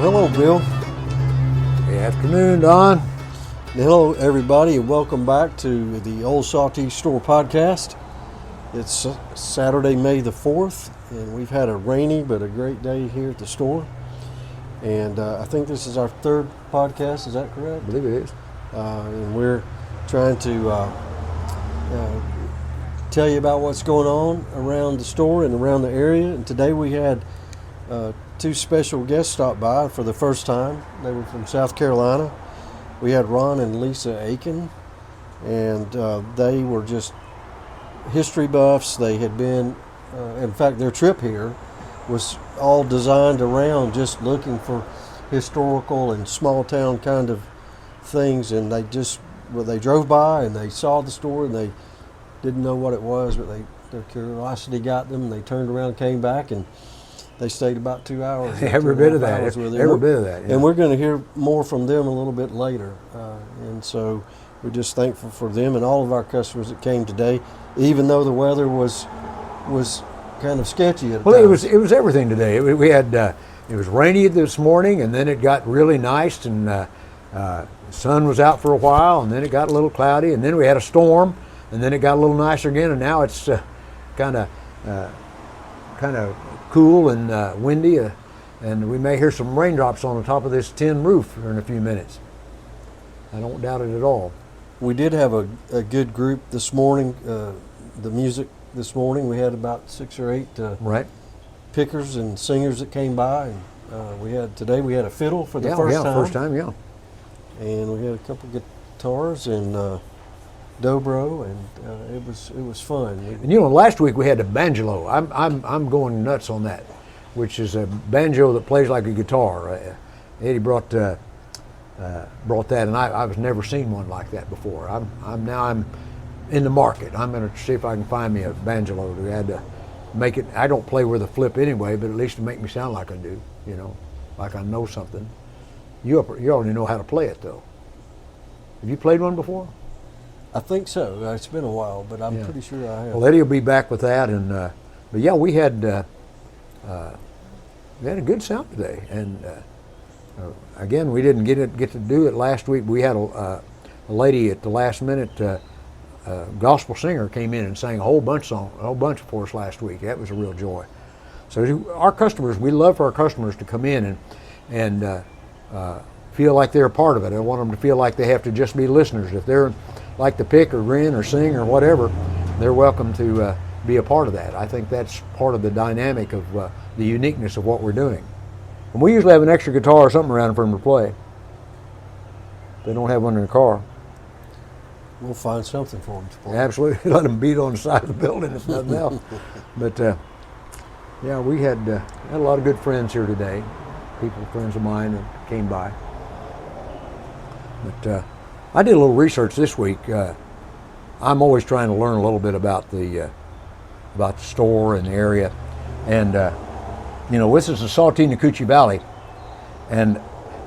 hello, Bill. Good afternoon, Don. Hello, everybody, and welcome back to the Old Salty Store podcast. It's Saturday, May the 4th, and we've had a rainy but a great day here at the store. And I think this is our third podcast, is that correct? I believe it is. And we're trying to tell you about what's going on around the store and around the area. And today we had two special guests stop by for the first time. They were from South Carolina. We had Ron and Lisa Aiken, and they were just history buffs. They had been, in fact, their trip here was all designed around just looking for historical and small town kind of things, and they drove by and they saw the store and they didn't know what it was, but their curiosity got them, and they turned around and came back, and they stayed about 2 hours. Every bit of that. Every bit of that. Yeah. And we're going to hear more from them a little bit later. And so we're just thankful for them and all of our customers that came today, even though the weather was kind of sketchy at times. It was everything today. We had it was rainy this morning, and then it got really nice, and the sun was out for a while, and then it got a little cloudy, and then we had a storm, and then it got a little nicer again, and now it's kind of cool and windy, and we may hear some raindrops on the top of this tin roof in a few minutes. I don't doubt it at all. We did have a good group this morning. The music this morning, we had about 6 or 8 right pickers and singers that came by, and today we had a fiddle for the first time, yeah. And we had a couple guitars and dobro, and it was fun. And last week we had a banjo. I'm going nuts on that, which is a banjo that plays like a guitar. Eddie brought that, and I've never seen one like that before. I'm in the market. I'm going to see if I can find me a banjo. We had to make it. I don't play with a flip anyway, but at least to make me sound like I do. Like I know something. You already know how to play it though. Have you played one before? I think so. It's been a while, but I'm pretty sure I have. Well, Eddie will be back with that, and but yeah, we had a good sound today, and again, we didn't get to do it last week. We had a lady at the last minute, gospel singer came in and sang a whole bunch for us last week. That was a real joy. So our customers, we love for our customers to come in and feel like they're a part of it. I want them to feel like they have to just be listeners. If they're like to pick or grin or sing or whatever, they're welcome to be a part of that. I think that's part of the dynamic of the uniqueness of what we're doing. And we usually have an extra guitar or something around for them to play. If they don't have one in the car, we'll find something for them to play. Absolutely. Let them beat on the side of the building if nothing else. But yeah, we had a lot of good friends here today. Friends of mine that came by. But I did a little research this week. I'm always trying to learn a little bit about the store and the area, and this is the Saltine Coochie Valley, and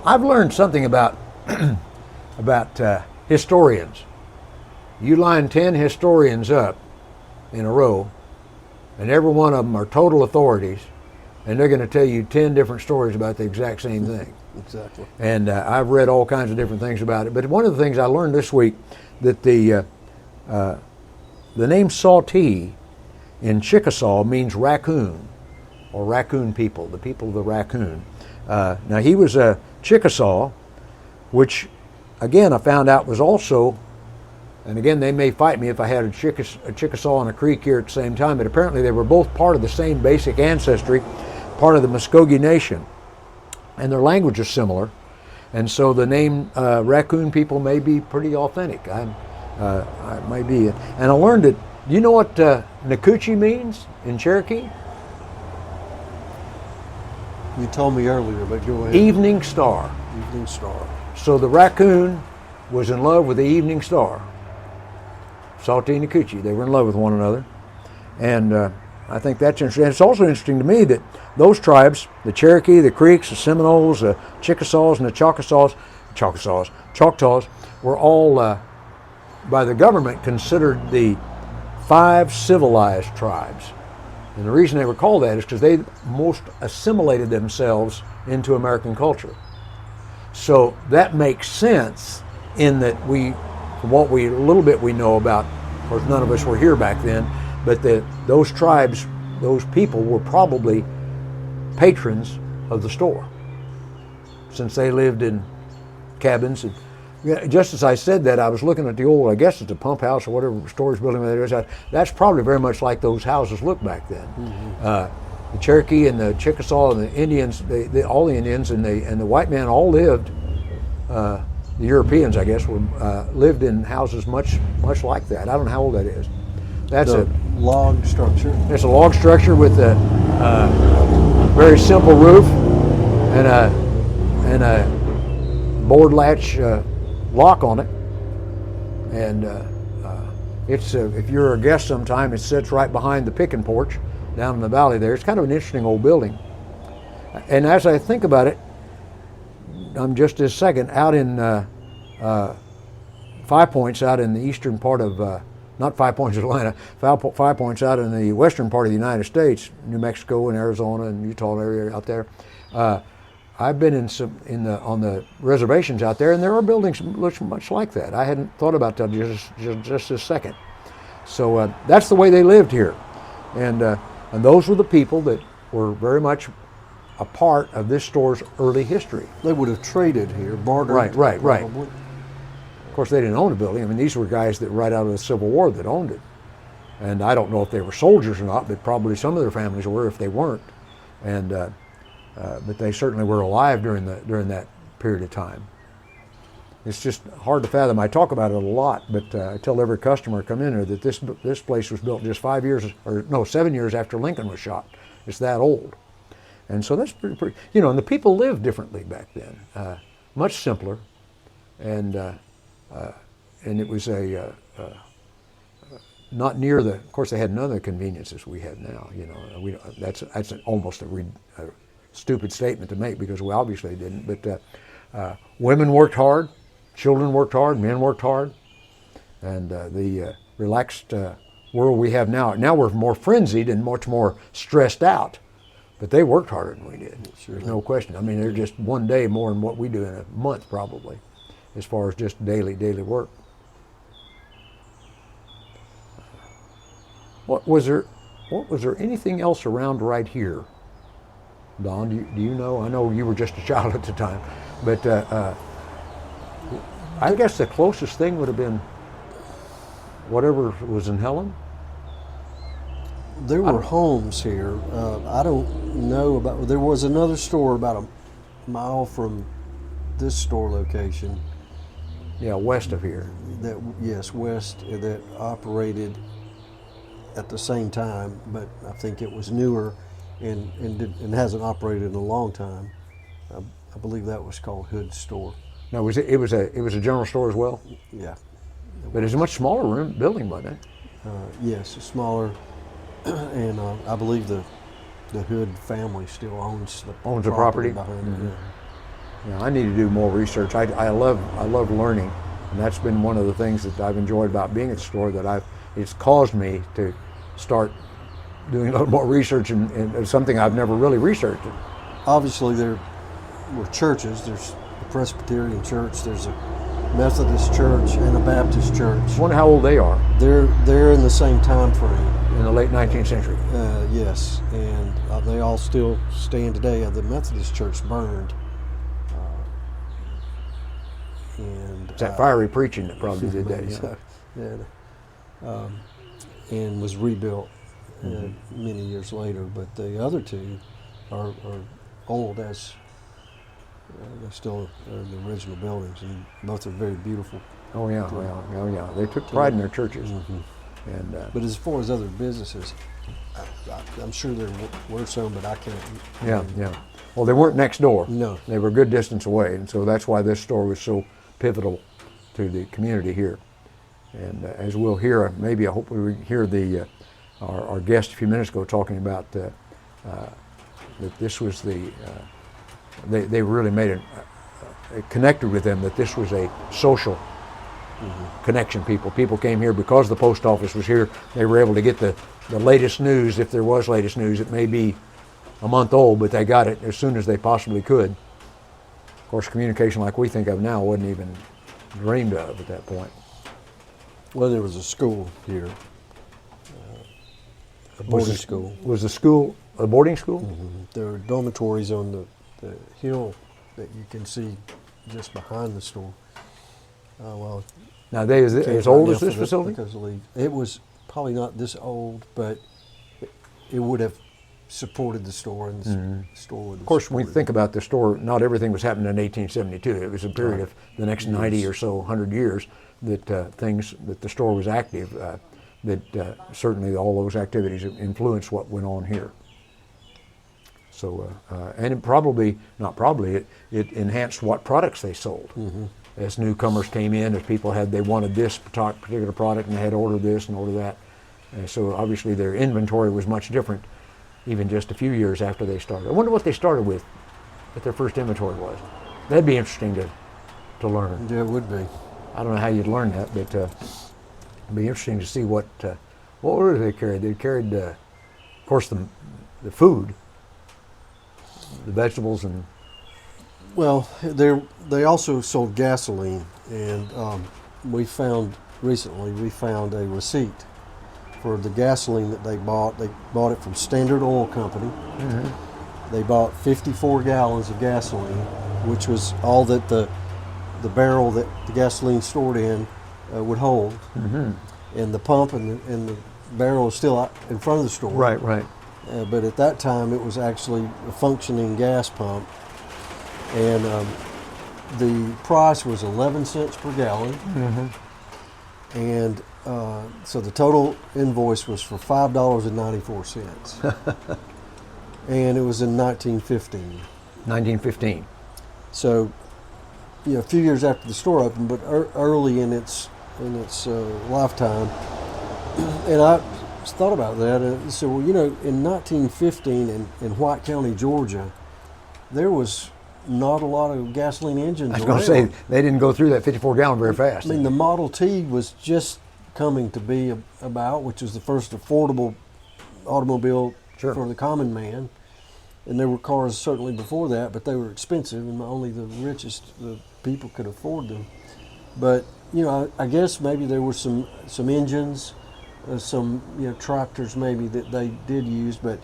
I've learned something about historians. You line 10 historians up in a row, and every one of them are total authorities, and they're going to tell you 10 different stories about the exact same thing. Exactly. And I've read all kinds of different things about it. But one of the things I learned this week, that the name Saltee in Chickasaw means raccoon, or raccoon people, the people of the raccoon. Now he was a Chickasaw, which again I found out was also, and again they may fight me if I had a Chickasaw and a Creek here at the same time, but apparently they were both part of the same basic ancestry, part of the Muskogee Nation. And their language is similar, and so the name raccoon people may be pretty authentic. I might be. And I learned that. You know what Nacoochee means in Cherokee? You told me earlier, but go ahead. Evening star. Evening star. So the raccoon was in love with the evening star. Saltee Nacoochee. They were in love with one another, and I think that's interesting. And it's also interesting to me that those tribes, the Cherokee, the Creeks, the Seminoles, the Chickasaws, and the Choctaws, were all, by the government, considered the 5 civilized tribes. And the reason they were called that is because they most assimilated themselves into American culture. So that makes sense in that from what a little bit we know about, of course none of us were here back then, but those tribes, those people were probably patrons of the store, since they lived in cabins. And just as I said that, I was looking at the old, I guess it's a pump house or whatever storage building there is. That's probably very much like those houses looked back then. The Cherokee and the Chickasaw and the Indians, all the Indians and the white men all lived. The Europeans, I guess, lived in houses much like that. I don't know how old that is. That's a log structure. It's a log structure with a very simple roof and a board latch lock on it. And it's if you're a guest sometime, it sits right behind the picking porch down in the valley there. It's kind of an interesting old building. And as I think about it, I'm just this second out in 5 Points, out in the eastern part of not 5 Points, Atlanta, 5 Points out in the western part of the United States, New Mexico and Arizona and Utah area out there. I've been on the reservations out there, and there are buildings much like that. I hadn't thought about that just this second. So that's the way they lived here, and those were the people that were very much a part of this store's early history. They would have traded here, bartered. Right. Probably. Of course, they didn't own the building. I mean, these were guys that right out of the Civil War that owned it. And I don't know if they were soldiers or not, but probably some of their families were if they weren't. And but they certainly were alive during that period of time. It's just hard to fathom. I talk about it a lot, but I tell every customer come in here that this place was built just 7 years after Lincoln was shot. It's that old. And so that's pretty and the people lived differently back then, much simpler, and it was not near the. Of course, they had none of the conveniences we have now. That's almost a stupid statement to make because we obviously didn't. But women worked hard, children worked hard, men worked hard, and the relaxed world we have now. Now we're more frenzied and much more stressed out. But they worked harder than we did. Sure. There's no question. I mean, they're just one day more than what we do in a month, probably, as far as just daily work. Was there anything else around right here, Don? Do you know? I know you were just a child at the time, but I guess the closest thing would have been whatever was in Helen. There were homes here. I don't know about. There was another store about a mile from this store location. Yeah, west of here. West, that operated at the same time, but I think it was newer and hasn't operated in a long time. I believe that was called Hood's Store. No, it was a general store as well. Yeah, but it's a much smaller building, wasn't it? Yes, it's smaller. And I believe the Hood family still owns the property behind it. Yeah, I need to do more research. I love learning, and that's been one of the things that I've enjoyed about being at the store. It's caused me to start doing a little more research and something I've never really researched. Obviously, there were churches. There's a Presbyterian church. There's a Methodist church and a Baptist church. I wonder how old they are. They're in the same time frame. In the late 19th century. Yes, and they all still stand today. The Methodist church burned. And it's that fiery preaching that probably did that. And was rebuilt many years later. But the other two are old as they're still the original buildings, and both are very beautiful. Oh yeah. They took pride in their churches. Mm-hmm. And, but as far as other businesses, I'm sure there were some, but I can't. Yeah. Well, they weren't next door. No. They were a good distance away, and so that's why this store was so pivotal to the community here. And as we'll hear, maybe I hope we hear our guest a few minutes ago talking about that this was they really made it connected with them that this was a social connection people. People came here because the post office was here. They were able to get the latest news, if there was latest news. It may be a month old, but they got it as soon as they possibly could. Of course, communication like we think of now wasn't even dreamed of at that point. Well, there was a school here, a boarding school. Was the school a boarding school? There were dormitories on the hill that you can see just behind the store. Well, Now, they is it came as right old down as this for the- facility? because of the- It was probably not this old, but it would have supported the store, and the store would have. Of course, when we think about the store, not everything was happening in 1872. It was a period of the next 90 or so, 100 years that that the store was active. Certainly all those activities influenced what went on here. So, and it it enhanced what products they sold. As newcomers came in, as people they wanted this particular product and they had to order this and order that. So obviously their inventory was much different even just a few years after they started. I wonder what they started with, what their first inventory was. That'd be interesting to learn. Yeah, it would be. I don't know how you'd learn that, but it'd be interesting to see what order they carried. They carried, of course, the food, the vegetables, and Well, they also sold gasoline, and we found a receipt for the gasoline that they bought. They bought it from Standard Oil Company. They bought 54 gallons of gasoline, which was all that the barrel that the gasoline stored in would hold. And the pump and the barrel is still out in front of the store. right. But at that time, it was actually a functioning gas pump. And the price was 11 cents per gallon. And so the total invoice was for $5.94. And it was in 1915. 1915. So, a few years after the store opened, but early in its lifetime. And I thought about that and said, well, in 1915 in White County, Georgia, there was not a lot of gasoline engines. I was going to say, they didn't go through that 54 gallon very fast. I mean, the Model T was just coming to be about, which was the first affordable automobile for the common man. And there were cars certainly before that, but they were expensive, and only the richest people could afford them. But I guess maybe there were some engines, some tractors maybe that they did use, but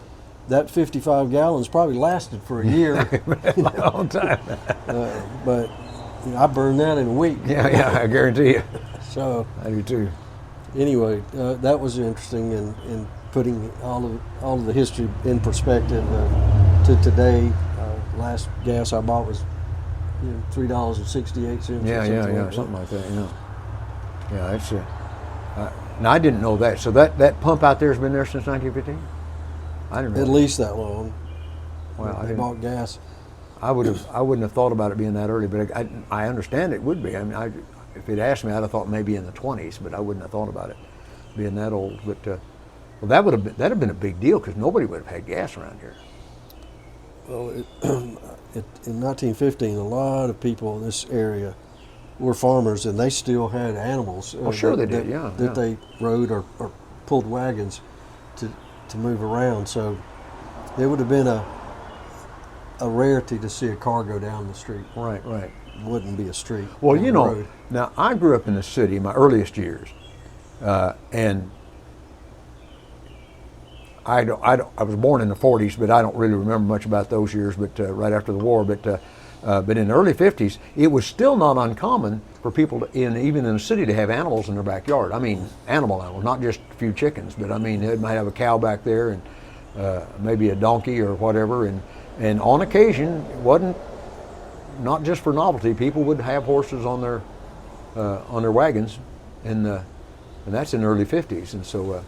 that 55 gallons probably lasted for a year. A long time. But I burned that in a week. Yeah, I guarantee you. So I do too. anyway, that was interesting, and putting all of the history in perspective to today. Last gas I bought was $3.68. Yeah, something like that. Yeah, it's now I didn't know that. So that pump out there has been there since 1915. I didn't know. At least that long. Well, They bought gas. I wouldn't have thought about it being that early, but I understand it would be. I mean, if you'd asked me, I'd have thought maybe in the 20s, but I wouldn't have thought about it being that old. But well, that'd have been a big deal because nobody would have had gas around here. Well, in 1915, a lot of people in this area were farmers, and they still had animals. Well, sure they did, yeah. That they rode or pulled wagons to move around. So it would have been a rarity to see a car go down the street. Right. It wouldn't be a street. Well, down the road. now I grew up in the city in my earliest years, and I was born in the 40s, but I don't really remember much about those years. But right after the war, but in the early 50s, it was still not uncommon for people even in the city to have animals in their backyard. I mean, animals, not just a few chickens, but I mean, they might have a cow back there and maybe a donkey or whatever. And on occasion, it wasn't not just for novelty. People would have horses on their wagons, and that's in the early 50s. And so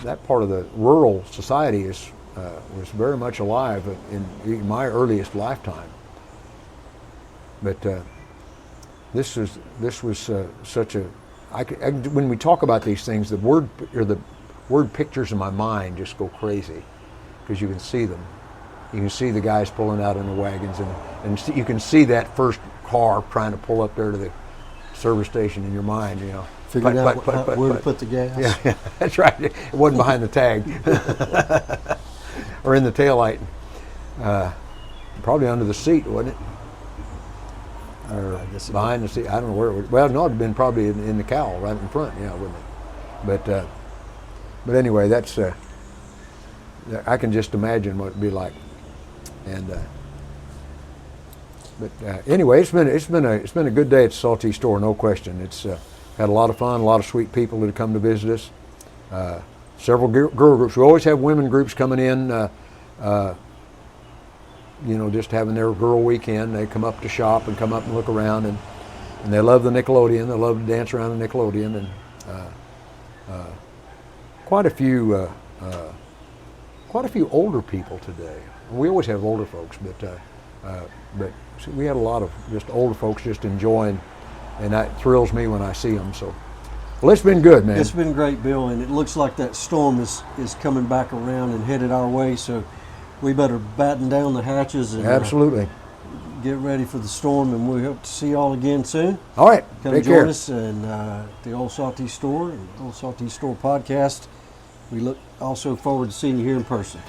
that part of the rural society was very much alive in my earliest lifetime. But this was such a. When we talk about these things, the word pictures in my mind just go crazy, because you can see them. You can see the guys pulling out in the wagons, and you can see that first car trying to pull up there to the service station in your mind, you know. Figuring out where to put the gas. Yeah, that's right. It wasn't behind the tag or in the taillight. Probably under the seat, wasn't it? Or I guess behind the seat. I don't know where it was. Well, no, it'd been probably in the cowl right in front, yeah, wouldn't it? But anyway, that's I can just imagine what it'd be like. And anyway, it's been a good day at the Saltese store, no question. It's had a lot of fun, a lot of sweet people that have come to visit us. Several girl groups. We always have women groups coming in. Just having their girl weekend. They come up to shop and come up and look around, and they love the Nickelodeon. They love to dance around the Nickelodeon, and quite a few older people today. We always have older folks, but we had a lot of just older folks just enjoying, and that thrills me when I see them. So, well, it's been good, man. It's been great, Bill, and it looks like that storm is coming back around and headed our way. So, we better batten down the hatches and absolutely get ready for the storm. And we hope to see you all again soon. All right, come take join care. us and the Old Saltese Store and Old Saltese Store podcast. We look also forward to seeing you here in person.